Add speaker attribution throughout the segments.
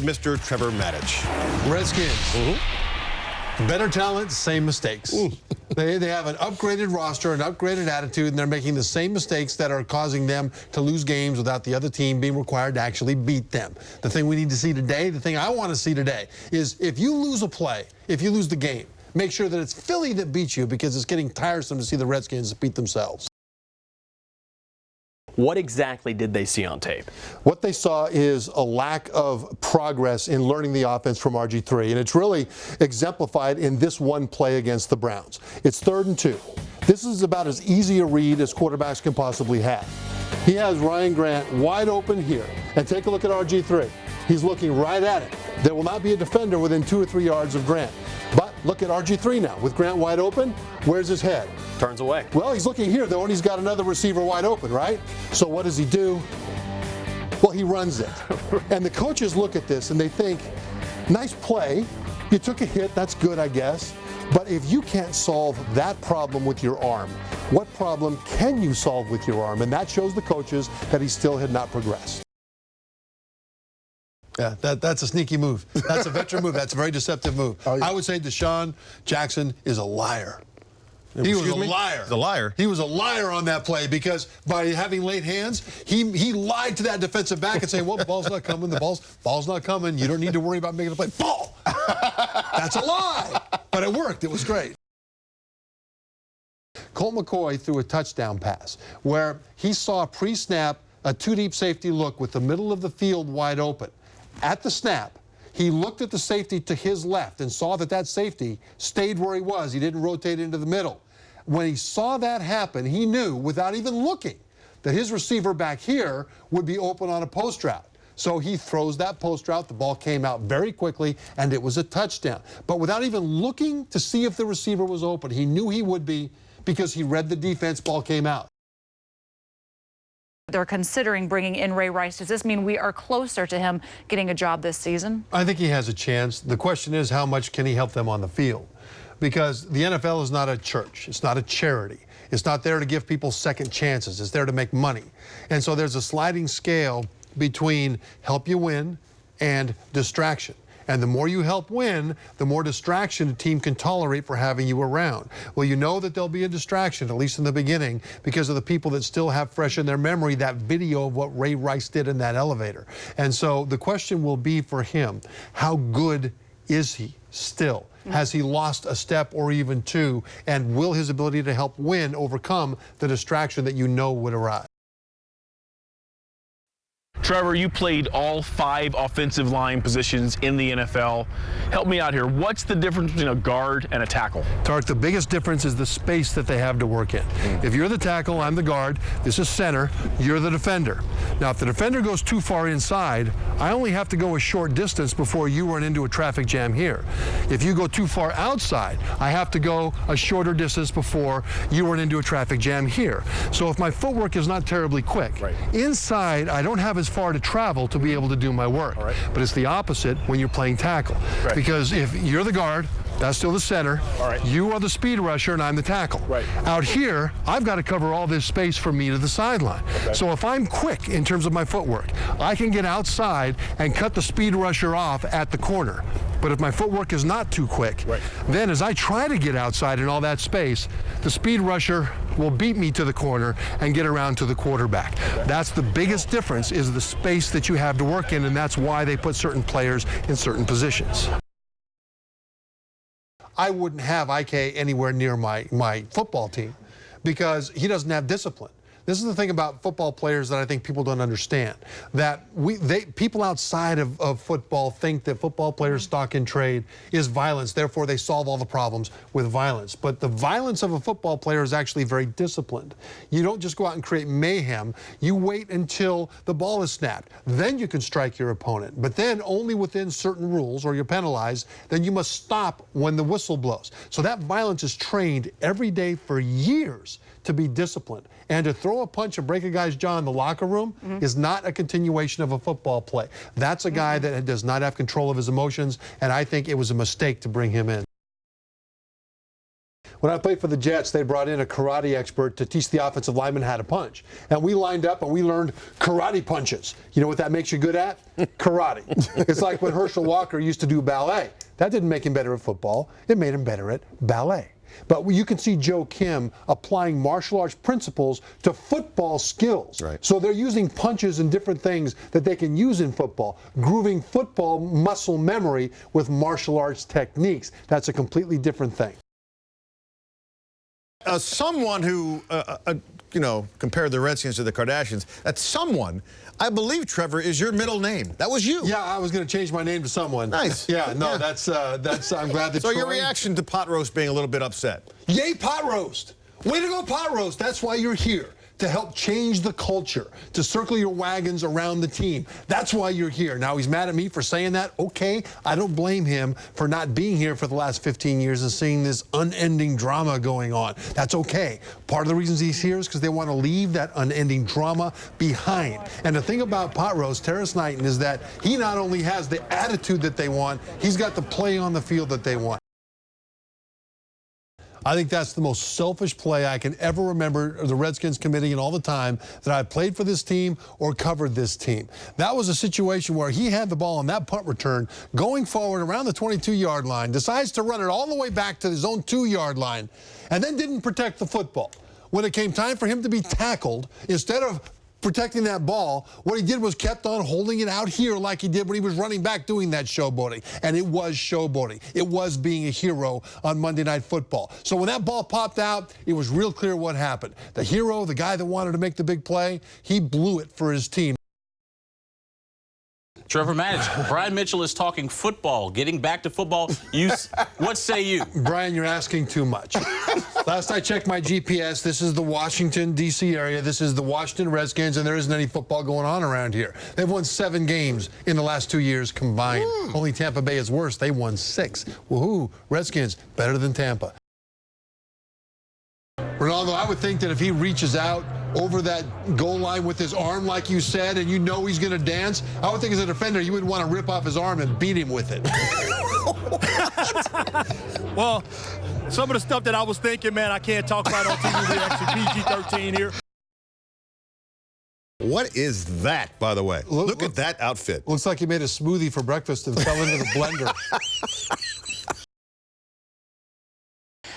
Speaker 1: Mr. Trevor Matich.
Speaker 2: Redskins. Better talent, same mistakes. They have an upgraded roster, an upgraded attitude, and they're making the same mistakes that are causing them to lose games without the other team being required to actually beat them. The thing we need to see today, the thing I want to see today, is if you lose a play, if you lose the game, make sure that it's Philly that beats you, because it's getting tiresome to see the Redskins beat themselves.
Speaker 3: What exactly did they see on tape?
Speaker 2: What they saw is a lack of progress in learning the offense from RG3, and it's really exemplified in this one play against the Browns. It's 3rd and 2. This is about as easy a read as quarterbacks can possibly have. He has Ryan Grant wide open here, and take a look at RG3. He's looking right at it. There will not be a defender within 2 or 3 yards of Grant. But look at RG3 now. With Grant wide open, where's his head?
Speaker 3: Turns away.
Speaker 2: Well, he's looking here, though, and he's got another receiver wide open, right? So what does he do? Well, he runs it. And the coaches look at this and they think, nice play. You took a hit. That's good, I guess. But if you can't solve that problem with your arm, what problem can you solve with your arm? And that shows the coaches that he still had not progressed. Yeah, that's a sneaky move. That's a veteran move. That's a very deceptive move. I would say Deshaun Jackson is a liar. He was a liar.
Speaker 1: He's a liar.
Speaker 2: He was a liar on that play, because by having late hands, he lied to that defensive back and saying, well, the ball's not coming, the ball's not coming, you don't need to worry about making a play. Ball! That's a lie. But it worked. It was great. Colt McCoy threw a touchdown pass where he saw pre-snap a two-deep safety look with the middle of the field wide open. At the snap, he looked at the safety to his left and saw that safety stayed where he was. He didn't rotate into the middle. When he saw that happen, he knew, without even looking, that his receiver back here would be open on a post route. So he throws that post route. The ball came out very quickly, and it was a touchdown. But without even looking to see if the receiver was open, he knew he would be, because he read the defense. Ball came out.
Speaker 4: They're considering bringing in Ray Rice. Does this mean we are closer to him getting a job this season?
Speaker 2: I think he has a chance. The question is, how much can he help them on the field? Because the NFL is not a church. It's not a charity. It's not there to give people second chances. It's there to make money. And so there's a sliding scale between help you win and distraction. And the more you help win, the more distraction a team can tolerate for having you around. Well, you know that there'll be a distraction, at least in the beginning, because of the people that still have fresh in their memory that video of what Ray Rice did in that elevator. And so the question will be for him, how good is he still? Has he lost a step or even two? And will his ability to help win overcome the distraction that you know would arise?
Speaker 5: Trevor, you played all 5 offensive line positions in the NFL. Help me out here. What's the difference between a guard and a tackle?
Speaker 2: Tark, the biggest difference is the space that they have to work in. If you're the tackle, I'm the guard. This is center. You're the defender. Now, if the defender goes too far inside, I only have to go a short distance before you run into a traffic jam here. If you go too far outside, I have to go a shorter distance before you run into a traffic jam here. So if my footwork is not terribly quick, inside, I don't have as far to travel to be able to do my work. But it's the opposite when you're playing tackle. Because if you're the guard, that's still the center. You are the speed rusher, and I'm the tackle. Out here, I've got to cover all this space from me to the sideline. So if I'm quick in terms of my footwork, I can get outside and cut the speed rusher off at the corner. But if my footwork is not too quick, then as I try to get outside in all that space, the speed rusher will beat me to the corner and get around to the quarterback. That's the biggest difference, is the space that you have to work in, and that's why they put certain players in certain positions. I wouldn't have IK anywhere near my football team, because he doesn't have discipline. This is the thing about football players that I think people don't understand. That people outside of football think that football players' stock in trade is violence, therefore they solve all the problems with violence. But the violence of a football player is actually very disciplined. You don't just go out and create mayhem. You wait until the ball is snapped. Then you can strike your opponent. But then only within certain rules, or you're penalized. Then you must stop when the whistle blows. So that violence is trained every day for years to be disciplined. And to throw a punch and break a guy's jaw in the locker room is not a continuation of a football play. That's a guy that does not have control of his emotions, and I think it was a mistake to bring him in. When I played for the Jets, they brought in a karate expert to teach the offensive linemen how to punch. And we lined up and we learned karate punches. You know what that makes you good at? Karate. It's like when Herschel Walker used to do ballet. That didn't make him better at football. It made him better at ballet. But you can see Joe Kim applying martial arts principles to football skills.
Speaker 1: Right.
Speaker 2: So they're using punches and different things that they can use in football, grooving football muscle memory with martial arts techniques. That's a completely different thing.
Speaker 1: Someone who, compared the Redskins to the Kardashians, that someone, I believe, Trevor, is your middle name. That was you.
Speaker 2: Yeah, I was going to change my name to someone.
Speaker 1: Nice.
Speaker 2: Yeah, no,
Speaker 1: Yeah.
Speaker 2: that's, I'm glad that
Speaker 1: So your
Speaker 2: Troy-
Speaker 1: reaction to pot roast being a little bit upset?
Speaker 2: Yay, pot roast. Way to go, pot roast. That's why you're here, to help change the culture, to circle your wagons around the team. That's why you're here. Now, he's mad at me for saying that. Okay, I don't blame him for not being here for the last 15 years and seeing this unending drama going on. That's okay. Part of the reasons he's here is because they want to leave that unending drama behind. And the thing about pot roast, Terrence Knighton, is that he not only has the attitude that they want, he's got the play on the field that they want. I think that's the most selfish play I can ever remember of the Redskins committee and all the time that I played for this team or covered this team. That was a situation where he had the ball on that punt return going forward around the 22-yard line, decides to run it all the way back to his own 2-yard line, and then didn't protect the football. When it came time for him to be tackled, instead of protecting that ball, what he did was kept on holding it out here like he did when he was running back doing that showboating. And it was showboating. It was being a hero on Monday Night Football. So when that ball popped out, it was real clear what happened. The hero, the guy that wanted to make the big play, he blew it for his team.
Speaker 6: Trevor Matich, Brian Mitchell is talking football, getting back to football. What say you?
Speaker 2: Brian, you're asking too much. Last I checked my GPS, this is the Washington, D.C. area. This is the Washington Redskins, and there isn't any football going on around here. They've won 7 games in the last 2 years combined. Only Tampa Bay is worse. They won 6. Woohoo! Redskins, better than Tampa. Ronaldo, I would think that if he reaches out over that goal line with his arm, like you said, and you know he's going to dance, I would think as a defender you would want to rip off his arm and beat him with it.
Speaker 7: Well, some of the stuff that I was thinking, man, I can't talk about on TV. We're actually PG-13 here.
Speaker 1: What is that, by the way? Look at that outfit.
Speaker 2: Looks like he made a smoothie for breakfast and fell into the blender.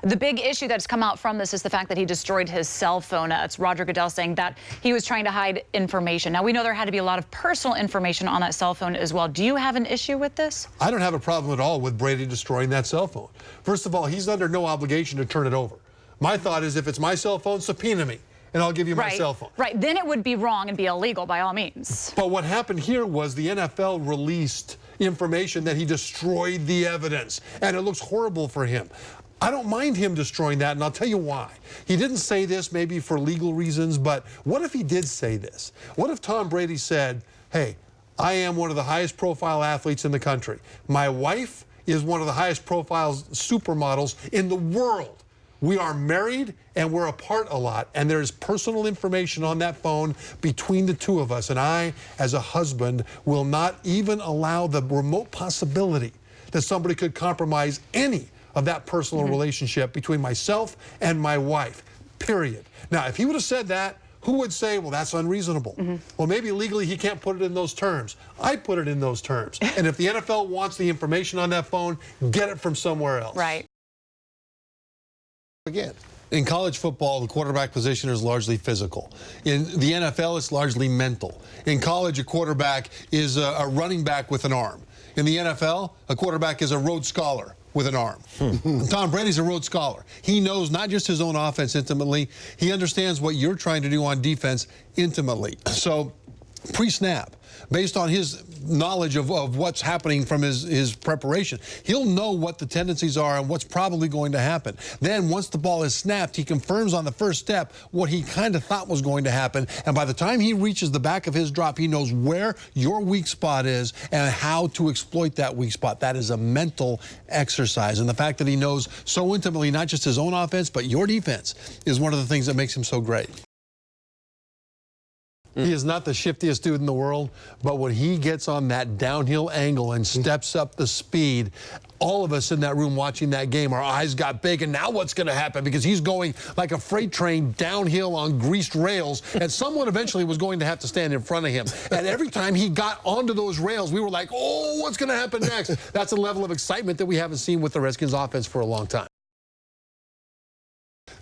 Speaker 4: The big issue that's come out from this is the fact that he destroyed his cell phone. It's Roger Goodell saying that he was trying to hide information. Now, we know there had to be a lot of personal information on that cell phone as well. Do you have an issue with this?
Speaker 2: I don't have a problem at all with Brady destroying that cell phone. First of all, he's under no obligation to turn it over. My thought is if it's my cell phone, subpoena me, and I'll give you my cell phone.
Speaker 4: Right, then it would be wrong and be illegal by all means.
Speaker 2: But what happened here was the NFL released information that he destroyed the evidence, and it looks horrible for him. I don't mind him destroying that, and I'll tell you why. He didn't say this maybe for legal reasons, but what if he did say this? What if Tom Brady said, hey, I am one of the highest profile athletes in the country. My wife is one of the highest profile supermodels in the world. We are married and we're apart a lot, and there's personal information on that phone between the two of us, and I, as a husband, will not even allow the remote possibility that somebody could compromise any of that personal relationship between myself and my wife, period. Now, if he would have said that, who would say, well, that's unreasonable? Well, maybe legally he can't put it in those terms. I put it in those terms. And if the NFL wants the information on that phone, get it from somewhere else.
Speaker 4: Right.
Speaker 2: Again, in college football, the quarterback position is largely physical. In the NFL, it's largely mental. In college, a quarterback is a running back with an arm. In the NFL, a quarterback is a Rhodes Scholar with an arm. Tom Brady's a Rhodes Scholar. He knows not just his own offense intimately, he understands what you're trying to do on defense intimately. So, pre-snap, based on his knowledge of what's happening from his preparation, he'll know what the tendencies are and what's probably going to happen. Then once the ball is snapped, he confirms on the first step what he kind of thought was going to happen, and by the time he reaches the back of his drop, he knows where your weak spot is and how to exploit that weak spot. That is a mental exercise, and the fact that he knows so intimately not just his own offense but your defense is one of the things that makes him so great. He is not the shiftiest dude in the world, but when he gets on that downhill angle and steps up the speed, all of us in that room watching that game, our eyes got big, and now what's going to happen? Because he's going like a freight train downhill on greased rails, and someone eventually was going to have to stand in front of him. And every time he got onto those rails, we were like, oh, what's going to happen next? That's a level of excitement that we haven't seen with the Redskins offense for a long time.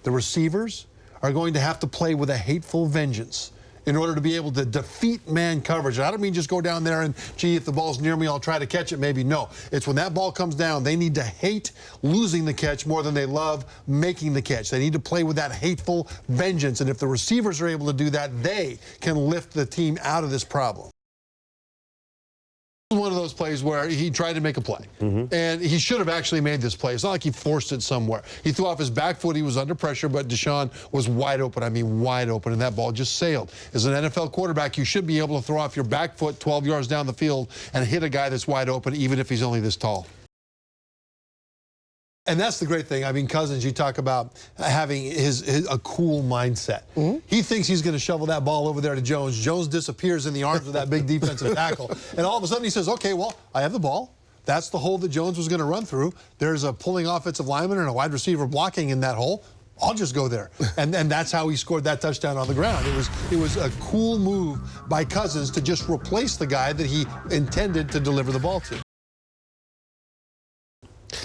Speaker 2: The receivers are going to have to play with a hateful vengeance in order to be able to defeat man coverage. I don't mean just go down there and, gee, if the ball's near me, I'll try to catch it, maybe. No, it's when that ball comes down, they need to hate losing the catch more than they love making the catch. They need to play with that hateful vengeance, and if the receivers are able to do that, they can lift the team out of this problem. One of those plays where he tried to make a play, and he should have actually made this play. It's not like he forced it somewhere. He threw off his back foot. He was under pressure, but Deshaun was wide open. I mean, wide open, and that ball just sailed. As an NFL quarterback, you should be able to throw off your back foot 12 yards down the field and hit a guy that's wide open, even if he's only this tall. And that's the great thing. I mean, Cousins, you talk about having a cool mindset. He thinks he's going to shovel that ball over there to Jones. Jones disappears in the arms of that big defensive tackle. And all of a sudden he says, okay, well, I have the ball. That's the hole that Jones was going to run through. There's a pulling offensive lineman and a wide receiver blocking in that hole. I'll just go there. And that's how he scored that touchdown on the ground. It was a cool move by Cousins to just replace the guy that he intended to deliver the ball to.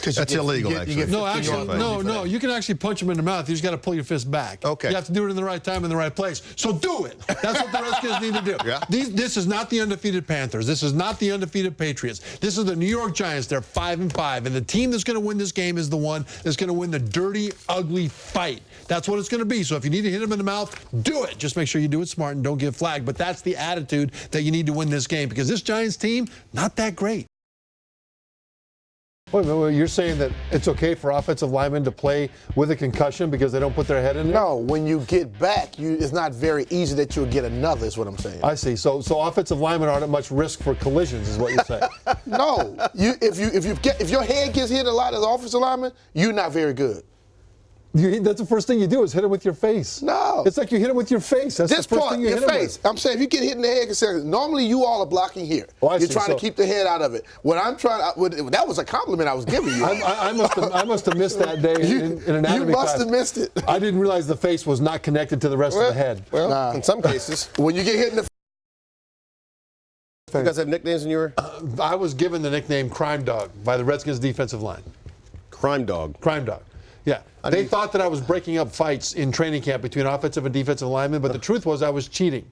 Speaker 1: That's illegal, actually.
Speaker 2: No, actually, no. You can actually punch him in the mouth. You just got to pull your fist back.
Speaker 1: Okay.
Speaker 2: You have to do it in the right time in the right place. So do it. That's what the Redskins need to do.
Speaker 1: Yeah.
Speaker 2: This is not the undefeated Panthers. This is not the undefeated Patriots. This is the New York Giants. They're 5-5, and the team that's going to win this game is the one that's going to win the dirty, ugly fight. That's what it's going to be. So if you need to hit him in the mouth, do it. Just make sure you do it smart and don't give flag. But that's the attitude that you need to win this game, because this Giants team, not that great. Wait a minute, you're saying that it's okay for offensive linemen to play with a concussion because they don't put their head in there?
Speaker 8: No, when you get back, it's not very easy that you'll get another, is what I'm saying.
Speaker 2: I see. So offensive linemen aren't at much risk for collisions, is what you're saying.
Speaker 8: No, if your head gets hit a lot as an offensive lineman, you're not very good.
Speaker 2: That's the first thing you do is hit him with your face.
Speaker 8: No.
Speaker 2: It's like you hit him with your face. That's
Speaker 8: This
Speaker 2: the first
Speaker 8: part,
Speaker 2: thing you
Speaker 8: your
Speaker 2: hit him
Speaker 8: face.
Speaker 2: with.
Speaker 8: I'm saying if you get hit in the head, normally you all are blocking here.
Speaker 2: Oh, I
Speaker 8: You're
Speaker 2: see.
Speaker 8: trying to keep the head out of it. What I'm trying, that was a compliment I was giving you.
Speaker 2: I must have missed that day in anatomy
Speaker 8: You must
Speaker 2: class.
Speaker 8: have missed it.
Speaker 2: I didn't realize the face was not connected to the rest of the head.
Speaker 8: Well, in some cases. When you get hit in the
Speaker 9: You guys have nicknames when you were?
Speaker 2: I was given the nickname Crime Dog by the Redskins defensive line.
Speaker 9: Crime Dog.
Speaker 2: Crime Dog. Yeah. They thought that I was breaking up fights in training camp between offensive and defensive linemen, but the truth was I was cheating.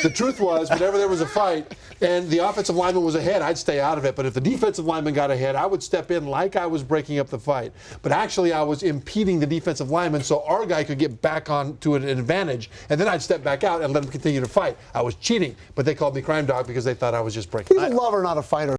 Speaker 2: The truth was, whenever there was a fight and the offensive lineman was ahead, I'd stay out of it. But if the defensive lineman got ahead, I would step in like I was breaking up the fight. But actually, I was impeding the defensive lineman so our guy could get back on to an advantage, and then I'd step back out and let him continue to fight. I was cheating, but they called me Crime Dog because they thought I was just breaking.
Speaker 8: He's a lover, not a fighter.